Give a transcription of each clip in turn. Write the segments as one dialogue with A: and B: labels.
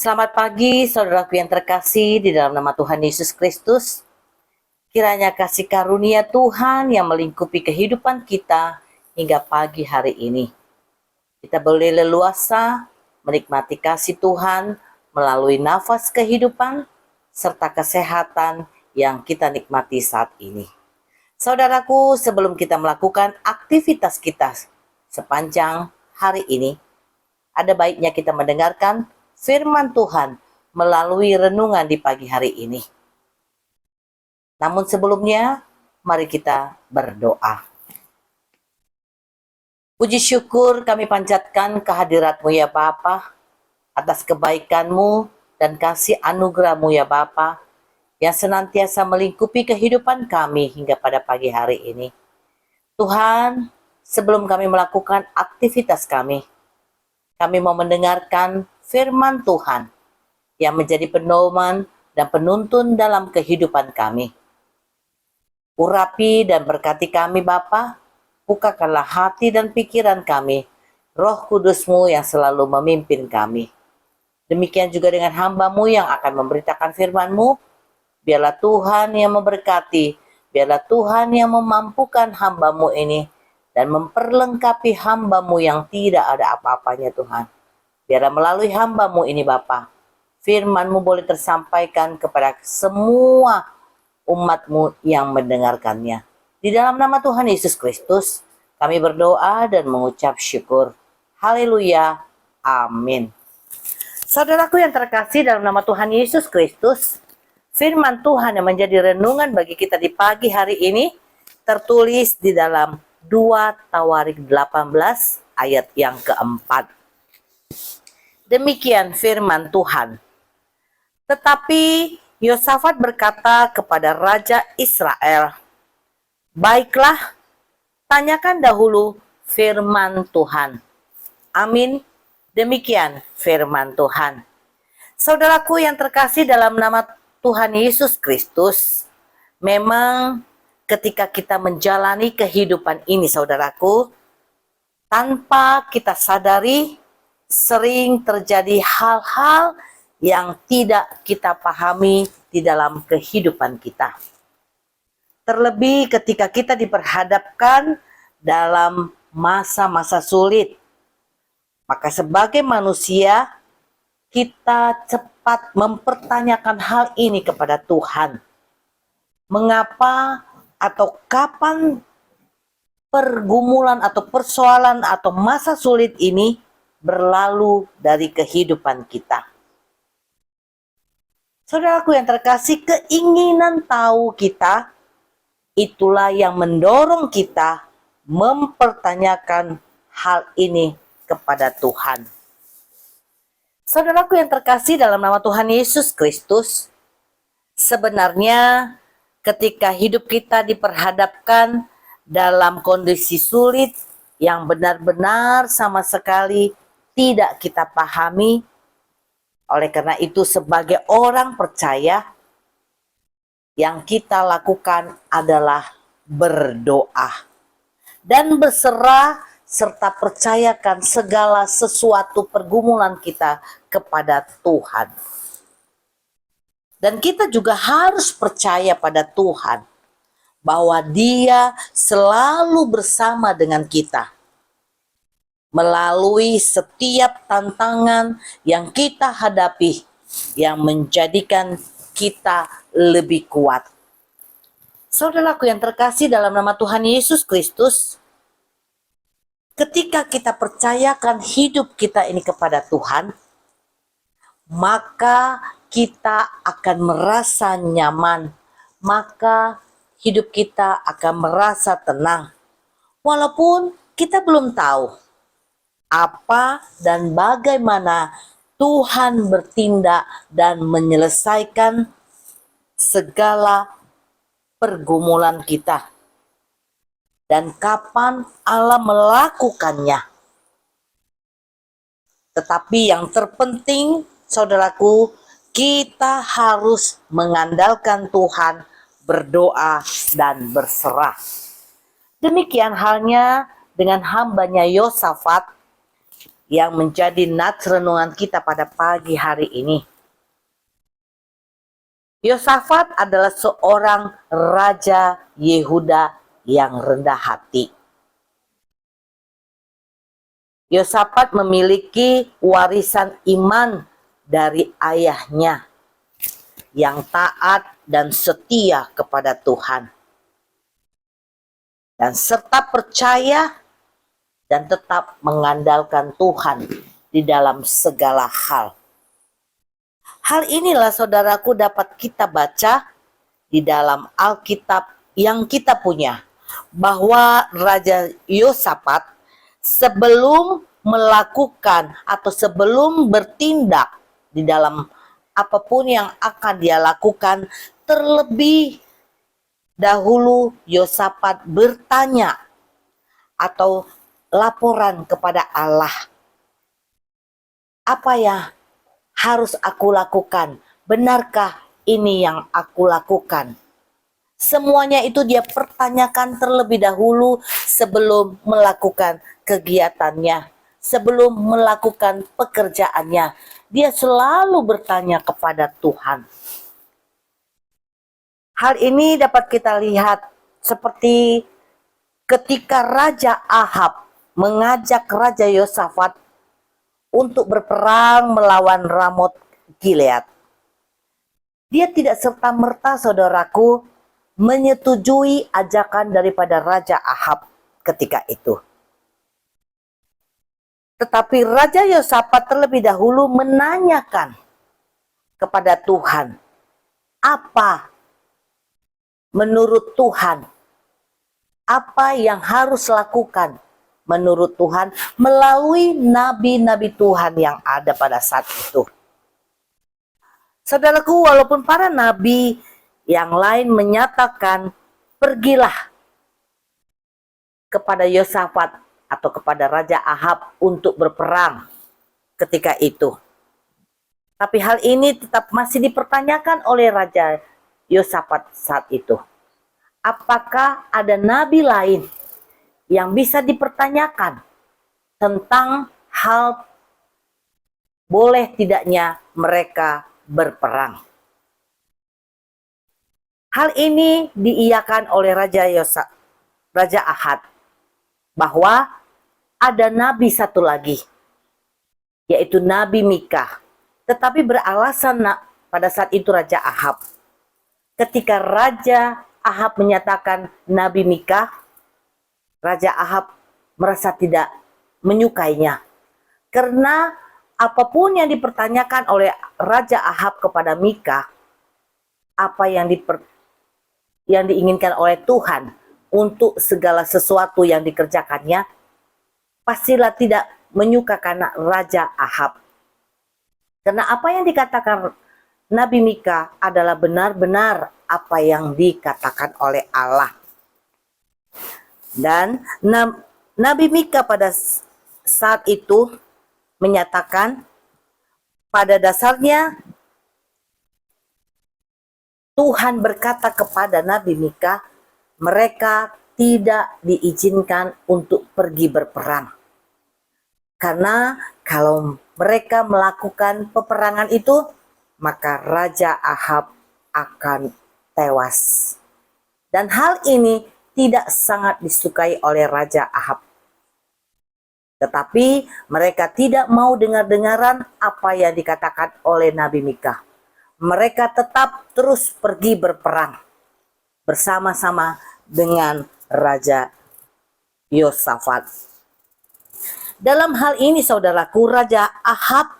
A: Selamat pagi, saudaraku yang terkasih di dalam nama Tuhan Yesus Kristus. Kiranya kasih karunia Tuhan yang melingkupi kehidupan kita hingga pagi hari ini. Kita boleh leluasa menikmati kasih Tuhan melalui nafas kehidupan serta kesehatan yang kita nikmati saat ini. Saudaraku, sebelum kita melakukan aktivitas kita sepanjang hari ini, ada baiknya kita mendengarkan firman Tuhan melalui renungan di pagi hari ini. Namun sebelumnya, mari kita berdoa. Puji syukur kami panjatkan kehadirat-Mu ya Bapa, atas kebaikan-Mu dan kasih anugerah-Mu ya Bapa, yang senantiasa melingkupi kehidupan kami hingga pada pagi hari ini. Tuhan, sebelum kami melakukan aktivitas kami mau mendengarkan firman Tuhan yang menjadi pedoman dan penuntun dalam kehidupan kami. Urapi dan berkati kami Bapa, bukakanlah hati dan pikiran kami, Roh Kudus-Mu yang selalu memimpin kami. Demikian juga dengan hamba-Mu yang akan memberitakan firman-Mu, biarlah Tuhan yang memberkati, biarlah Tuhan yang memampukan hamba-Mu ini, dan memperlengkapi hamba-Mu yang tidak ada apa-apanya Tuhan. Biarlah melalui hamba-Mu ini Bapa, firman-Mu boleh tersampaikan kepada semua umat-Mu yang mendengarkannya. Di dalam nama Tuhan Yesus Kristus, kami berdoa dan mengucap syukur. Haleluya. Amin. Saudaraku yang terkasih dalam nama Tuhan Yesus Kristus, firman Tuhan yang menjadi renungan bagi kita di pagi hari ini tertulis di dalam 2 Tawarik 18 ayat yang keempat. Demikian firman Tuhan. Tetapi Yosafat berkata kepada Raja Israel, "Baiklah, tanyakan dahulu firman Tuhan." Amin. Demikian firman Tuhan. Saudaraku yang terkasih dalam nama Tuhan Yesus Kristus, memang ketika kita menjalani kehidupan ini saudaraku, tanpa kita sadari, sering terjadi hal-hal yang tidak kita pahami di dalam kehidupan kita. Terlebih ketika kita diperhadapkan dalam masa-masa sulit, maka sebagai manusia kita cepat mempertanyakan hal ini kepada Tuhan. Mengapa atau kapan pergumulan atau persoalan atau masa sulit ini berlalu dari kehidupan kita? Saudaraku yang terkasih, keinginan tahu kita itulah yang mendorong kita mempertanyakan hal ini kepada Tuhan. Saudaraku yang terkasih dalam nama Tuhan Yesus Kristus, sebenarnya ketika hidup kita diperhadapkan dalam kondisi sulit yang benar-benar sama sekali tidak kita pahami, oleh karena itu sebagai orang percaya, yang kita lakukan adalah berdoa dan berserah serta percayakan segala sesuatu pergumulan kita kepada Tuhan. Dan kita juga harus percaya pada Tuhan bahwa Dia selalu bersama dengan kita melalui setiap tantangan yang kita hadapi, yang menjadikan kita lebih kuat. Saudaraku yang terkasih dalam nama Tuhan Yesus Kristus, ketika kita percayakan hidup kita ini kepada Tuhan, maka kita akan merasa nyaman, maka hidup kita akan merasa tenang. Walaupun kita belum tahu apa dan bagaimana Tuhan bertindak dan menyelesaikan segala pergumulan kita, dan kapan Allah melakukannya. Tetapi yang terpenting, saudaraku, kita harus mengandalkan Tuhan, berdoa dan berserah. Demikian halnya dengan hambanya Yosafat yang menjadi nats renungan kita pada pagi hari ini. Yosafat adalah seorang raja Yehuda yang rendah hati. Yosafat memiliki warisan iman dari ayahnya yang taat dan setia kepada Tuhan, dan serta percaya dan tetap mengandalkan Tuhan di dalam segala hal. Hal inilah saudaraku dapat kita baca di dalam Alkitab yang kita punya, bahwa Raja Yosafat sebelum melakukan atau sebelum bertindak di dalam apapun yang akan dia lakukan, terlebih dahulu Yosafat bertanya atau laporan kepada Allah. Apa yang harus aku lakukan? Benarkah ini yang aku lakukan? Semuanya itu dia pertanyakan terlebih dahulu sebelum melakukan kegiatannya, sebelum melakukan pekerjaannya. Dia selalu bertanya kepada Tuhan. Hal ini dapat kita lihat seperti ketika Raja Ahab mengajak Raja Yosafat untuk berperang melawan Ramot Gilead. Dia tidak serta-merta, saudaraku, menyetujui ajakan daripada Raja Ahab ketika itu. Tetapi Raja Yosafat terlebih dahulu menanyakan kepada Tuhan, apa menurut Tuhan, apa yang harus lakukan menurut Tuhan melalui nabi-nabi Tuhan yang ada pada saat itu. Saudaraku, walaupun para nabi yang lain menyatakan pergilah kepada Yosafat atau kepada Raja Ahab untuk berperang ketika itu, tapi hal ini tetap masih dipertanyakan oleh Raja Yosafat saat itu. Apakah ada nabi lain yang bisa dipertanyakan tentang hal boleh tidaknya mereka berperang? Hal ini diiyakan oleh Raja Ahab, bahwa ada nabi satu lagi, yaitu Nabi Mika. Tetapi beralasan pada saat itu Raja Ahab, ketika Raja Ahab menyatakan Nabi Mika, Raja Ahab merasa tidak menyukainya. Karena apapun yang dipertanyakan oleh Raja Ahab kepada Mika, apa yang diinginkan oleh Tuhan untuk segala sesuatu yang dikerjakannya, pastilah tidak menyukakan Raja Ahab. Karena apa yang dikatakan Nabi Mika adalah benar-benar apa yang dikatakan oleh Allah. Dan Nabi Mika pada saat itu menyatakan, pada dasarnya Tuhan berkata kepada Nabi Mika, mereka tidak diizinkan untuk pergi berperang. Karena kalau mereka melakukan peperangan itu, maka Raja Ahab akan tewas. Dan hal ini tidak sangat disukai oleh Raja Ahab. Tetapi mereka tidak mau dengar-dengaran apa yang dikatakan oleh Nabi Mika. Mereka tetap terus pergi berperang bersama-sama dengan Raja Yosafat. Dalam hal ini saudaraku, Raja Ahab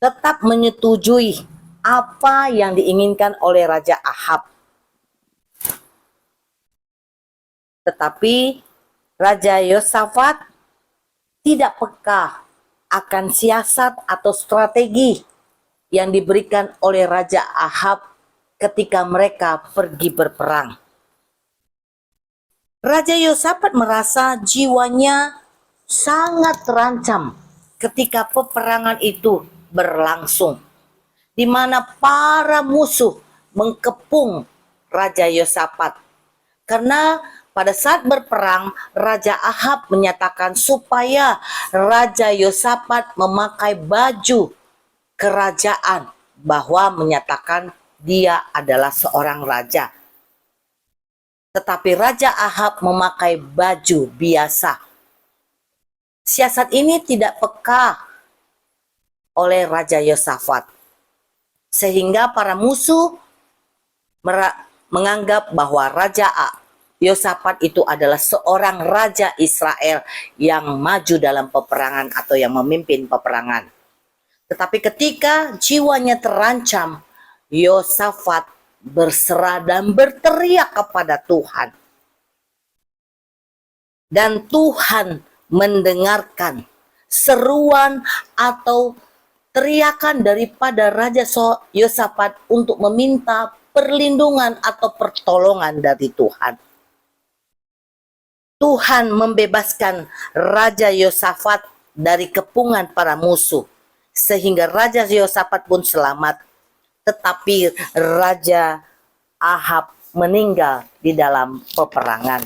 A: tetap menyetujui apa yang diinginkan oleh Raja Ahab. Tetapi Raja Yosafat tidak peka akan siasat atau strategi yang diberikan oleh Raja Ahab ketika mereka pergi berperang. Raja Yosafat merasa jiwanya sangat terancam ketika peperangan itu berlangsung, di mana para musuh mengepung Raja Yosafat. Karena pada saat berperang, Raja Ahab menyatakan supaya Raja Yosafat memakai baju kerajaan, bahwa menyatakan dia adalah seorang raja. Tetapi Raja Ahab memakai baju biasa. Siasat ini tidak peka oleh Raja Yosafat, sehingga para musuh menganggap bahwa Raja Yosafat itu adalah seorang raja Israel yang maju dalam peperangan atau yang memimpin peperangan. Tetapi ketika jiwanya terancam, Yosafat berserah dan berteriak kepada Tuhan. Dan Tuhan mendengarkan seruan atau teriakan daripada Raja Yosafat untuk meminta perlindungan atau pertolongan dari Tuhan. Tuhan membebaskan Raja Yosafat dari kepungan para musuh, sehingga Raja Yosafat pun selamat. Tetapi Raja Ahab meninggal di dalam peperangan.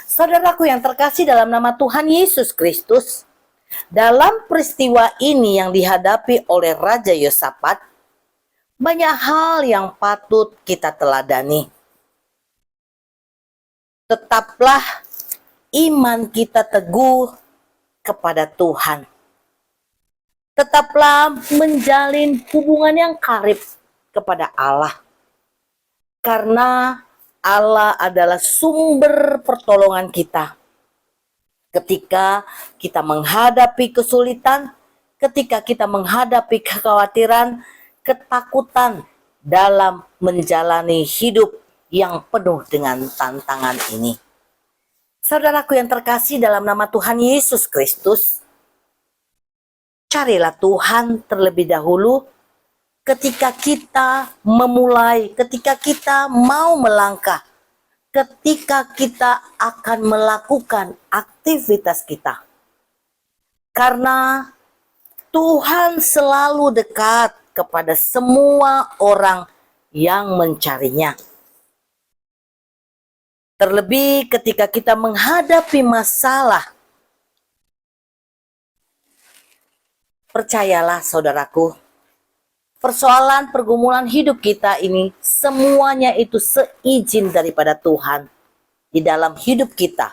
A: Saudaraku yang terkasih dalam nama Tuhan Yesus Kristus, dalam peristiwa ini yang dihadapi oleh Raja Yosafat, banyak hal yang patut kita teladani. Tetaplah iman kita teguh kepada Tuhan. Tetaplah menjalin hubungan yang karib kepada Allah. Karena Allah adalah sumber pertolongan kita. Ketika kita menghadapi kesulitan, ketika kita menghadapi kekhawatiran, ketakutan dalam menjalani hidup yang penuh dengan tantangan ini. Saudaraku yang terkasih dalam nama Tuhan Yesus Kristus, carilah Tuhan terlebih dahulu ketika kita memulai, ketika kita mau melangkah, ketika kita akan melakukan aktivitas kita. Karena Tuhan selalu dekat kepada semua orang yang mencarinya. Terlebih ketika kita menghadapi masalah, percayalah saudaraku, persoalan pergumulan hidup kita ini semuanya itu seizin daripada Tuhan di dalam hidup kita.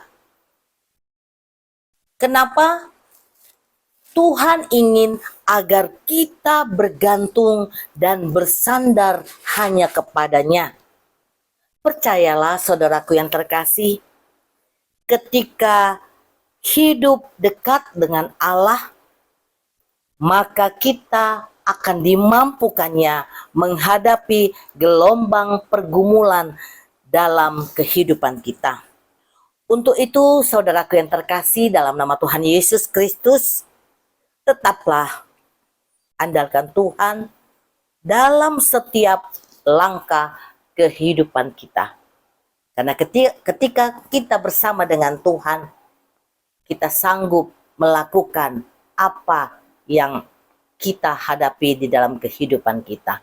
A: Kenapa? Tuhan ingin agar kita bergantung dan bersandar hanya kepadanya. Percayalah saudaraku yang terkasih, ketika hidup dekat dengan Allah, maka kita akan dimampukannya menghadapi gelombang pergumulan dalam kehidupan kita. Untuk itu, saudaraku yang terkasih dalam nama Tuhan Yesus Kristus, tetaplah andalkan Tuhan dalam setiap langkah kehidupan kita. Karena ketika kita bersama dengan Tuhan, kita sanggup melakukan apa yang kita hadapi di dalam kehidupan kita.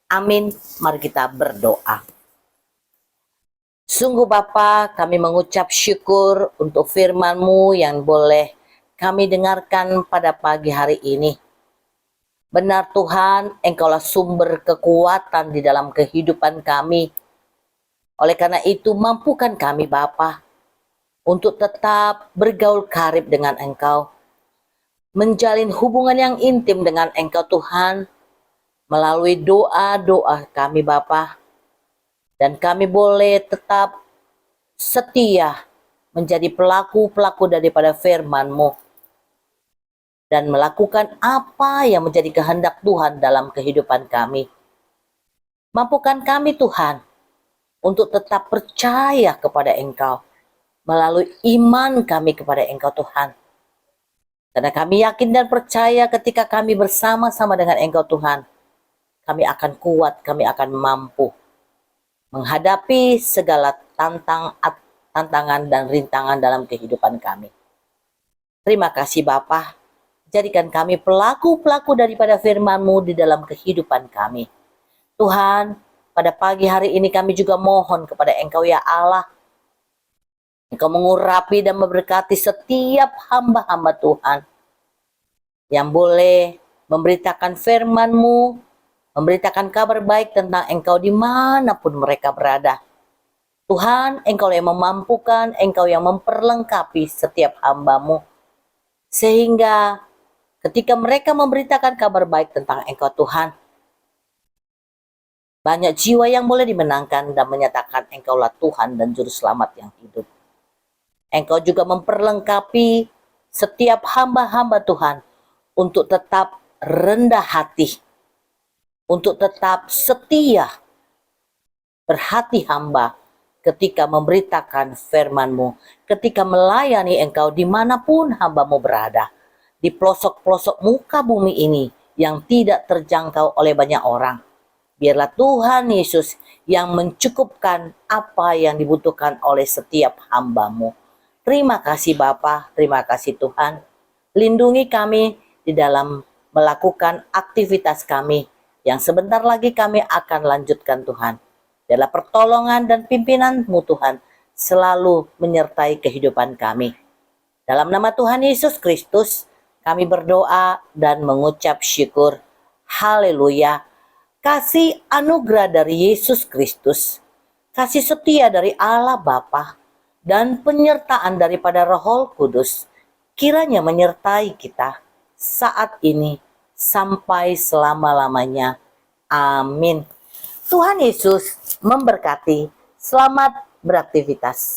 A: Amin. Mari kita berdoa. Sungguh Bapa, kami mengucap syukur untuk firman-Mu yang boleh kami dengarkan pada pagi hari ini. Benar Tuhan, Engkaulah sumber kekuatan di dalam kehidupan kami. Oleh karena itu, mampukan kami Bapa untuk tetap bergaul karib dengan Engkau, menjalin hubungan yang intim dengan Engkau Tuhan, melalui doa-doa kami Bapa. Dan kami boleh tetap setia menjadi pelaku-pelaku daripada firman-Mu, dan melakukan apa yang menjadi kehendak Tuhan dalam kehidupan kami. Mampukan kami Tuhan untuk tetap percaya kepada Engkau melalui iman kami kepada Engkau Tuhan. Karena kami yakin dan percaya ketika kami bersama-sama dengan Engkau Tuhan, kami akan kuat, kami akan mampu menghadapi segala tantangan dan rintangan dalam kehidupan kami. Terima kasih Bapa. Jadikan kami pelaku-pelaku daripada firman-Mu di dalam kehidupan kami. Tuhan, pada pagi hari ini kami juga mohon kepada Engkau ya Allah, Engkau mengurapi dan memberkati setiap hamba-hamba Tuhan yang boleh memberitakan firman-Mu, memberitakan kabar baik tentang Engkau dimanapun mereka berada. Tuhan, Engkau yang memampukan, Engkau yang memperlengkapi setiap hamba-Mu, sehingga ketika mereka memberitakan kabar baik tentang Engkau Tuhan, banyak jiwa yang boleh dimenangkan dan menyatakan Engkaulah Tuhan dan Juru Selamat yang hidup. Engkau juga memperlengkapi setiap hamba-hamba Tuhan untuk tetap rendah hati, untuk tetap setia, berhati hamba ketika memberitakan firman-Mu, ketika melayani Engkau dimanapun hamba-Mu berada, di pelosok-pelosok muka bumi ini yang tidak terjangkau oleh banyak orang. Biarlah Tuhan Yesus yang mencukupkan apa yang dibutuhkan oleh setiap hamba-Mu. Terima kasih Bapa, terima kasih Tuhan. Lindungi kami di dalam melakukan aktivitas kami yang sebentar lagi kami akan lanjutkan Tuhan. Biarlah pertolongan dan pimpinan-Mu Tuhan selalu menyertai kehidupan kami. Dalam nama Tuhan Yesus Kristus, kami berdoa dan mengucap syukur. Haleluya. Kasih anugerah dari Yesus Kristus, kasih setia dari Allah Bapa, dan penyertaan daripada Roh Kudus kiranya menyertai kita saat ini sampai selama-lamanya. Amin. Tuhan Yesus memberkati. Selamat beraktivitas.